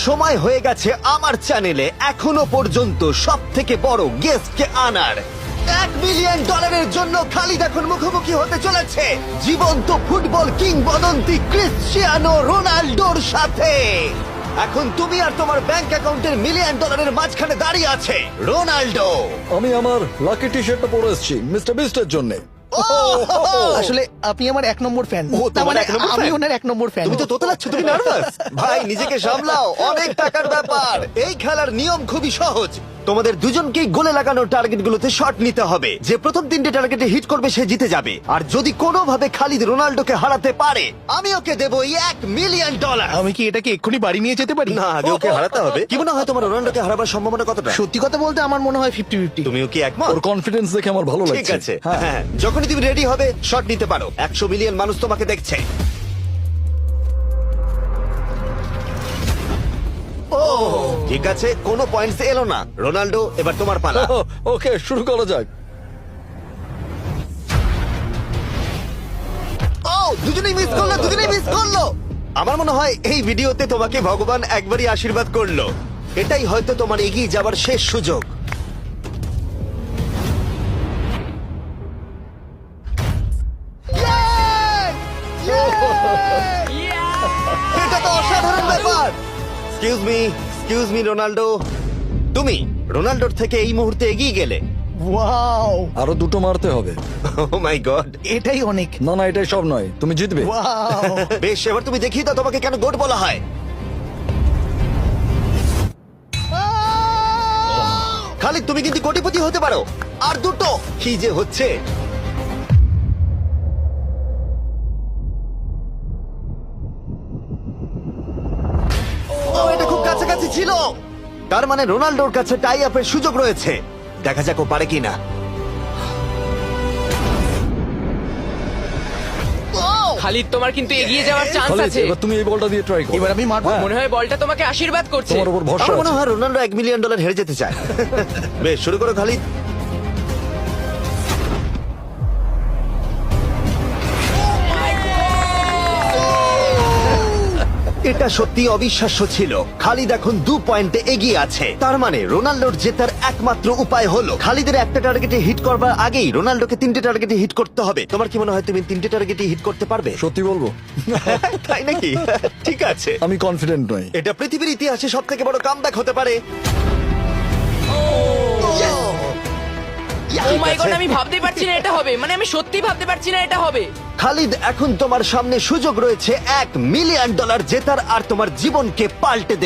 সময় হয়ে গেছে আমার চ্যানেলে এখনো পর্যন্ত সব থেকে বড় গেস্টকে আনার। $1 মিলিয়ন জন্য খালিদ এখন মুখোমুখি হতে চলেছে জীবন্ত ফুটবল কিংবদন্তি ক্রিশ্চিয়ানো রোনাল্ডোর সাথে। এখন তুমি আর তোমার ব্যাংক অ্যাকাউন্টের $1 মিলিয়ন মাঝখানে দাঁড়িয়ে আছে রোনাল্ডো। আমি আমার লাকি টি শার্টটা পরে এসেছি মিস্টার বিস্টের জন্য। আসলে আপনি আমার 1 নম্বর ফ্যান। ও, তোমার এক নম্বর আমি fan? ওনার 1 নম্বর ফ্যান। তুমি তো তোতলাচ্ছ, তুমি নার্ভাস। ভাই নিজেকে সামলাও, অনেক টাকার ব্যাপার। এই খেলার নিয়ম খুবই সহজ। তোমাদের দুজনকেই গোলে লাগানো টার্গেটগুলোতে শট নিতে হবে। যে প্রথম 3টে টার্গেটে হিট করবে সে জিতে যাবে। আর যদি কোনোভাবে খালিদ রোনাল্ডোকে হারাতে পারে আমি ওকে দেবো $1 মিলিয়ন। আমি কি এটাকে এক্ষুনি বাড়ি নিয়ে যেতে পারি? না, আগে ওকে হারাতে হবে। কি মনে হয় তোমার রোনাল্ডোকে হারাবার সম্ভাবনা কতটা? সত্যি কথা বলতে আমার মনে হয় 50-50। তুমিও কি একমত? ওর কনফিডেন্স দেখে আমার ভালো লাগছে। ঠিক আছে, হ্যাঁ, যখনই তুমি রেডি হবে শট নিতে পারো। 100 মিলিয়ন মানুষ তোমাকে দেখছে। ও ঠিক আছে, কোনো পয়েন্টস এলো না। রোনাল্ডো, এবার তোমার পালা। ওকে, শুরু করা যাক। ও দুজনেই মিস করলো, দুজনেই মিস করলো। আমার মনে হয় এই ভিডিওতে তোমাকে ভগবান একবারই আশীর্বাদ করলো। এটাই হয়তো তোমার এগিয়ে যাবার শেষ সুযোগ। এটা তো অসাধারণ ব্যাপার। এক্সকিউজ মি রোনাল্ডো, তুমি রোনাল্ডোর থেকে এই মুহূর্তে এগিয়ে গেলে। ওয়াও, আরো দুটো মারতে হবে। ও মাই গড। এটাই অনেক। না না, এটাই সব নয়, তুমি জিতবে। ওয়াও, বেশ, এবার তুমি দেখিয়ে দাও তোমাকে কেন গোট বলা হয়। খালিদ, তুমি কিন্তু কোটিপতি হতে পারো। আর দুটো কি যে হচ্ছে। ও, এটা খুব কাছাকাছি ছিল। তার মানে রোনাল্ডোর কাছে টাই আপের সুযোগ রয়েছে। দেখা যাক ও পারে কিনা। খালিদ, তোমার কিন্তু এগিয়ে যাওয়ার চান্স খালিদ, আছে। এবার তুমি এই বলটা দিয়ে ট্রাই করো। এবার আমি মারবো। হ্যাঁ, মনে হয় বলটা তোমাকে আশীর্বাদ করছে। তোমার উপর ভরসা আমার মনে আছে। হয় রোনাল্ডো $1 মিলিয়ন হেরে যেতে চায়। বেশ, শুরু করো খালিদ। এটা সত্যি অবিশ্বাস্য ছিল। খালিদ এখন 2 পয়েন্টে এগিয়ে আছে। তার মানে রোনাল্ডোর জেতার একমাত্র উপায় হলো খালিদের একটা টার্গেটে হিট করবার আগেই রোনাল্ডোকে 3টে টার্গেটে হিট করতে হবে। তোমার কি মনে হয় তুমি 3টে টার্গেটে হিট করতে পারবে? সত্যি বলবো, তাই নাকি? ঠিক আছে, আমি কনফিডেন্ট নই। এটা পৃথিবীর ইতিহাসে সব থেকে বড় কামব্যাক হতে পারে। ও মাই গড, আমি ভাবতে পারছি না এটা হবে। মানে আমি সত্যি ভাবতে পারছি না এটা হবে। খালিদ, এখন তোমার সামনে সুযোগ রয়েছে $1 মিলিয়ন জেতার আর তোমার জীবনকে পাল্টে দেবে।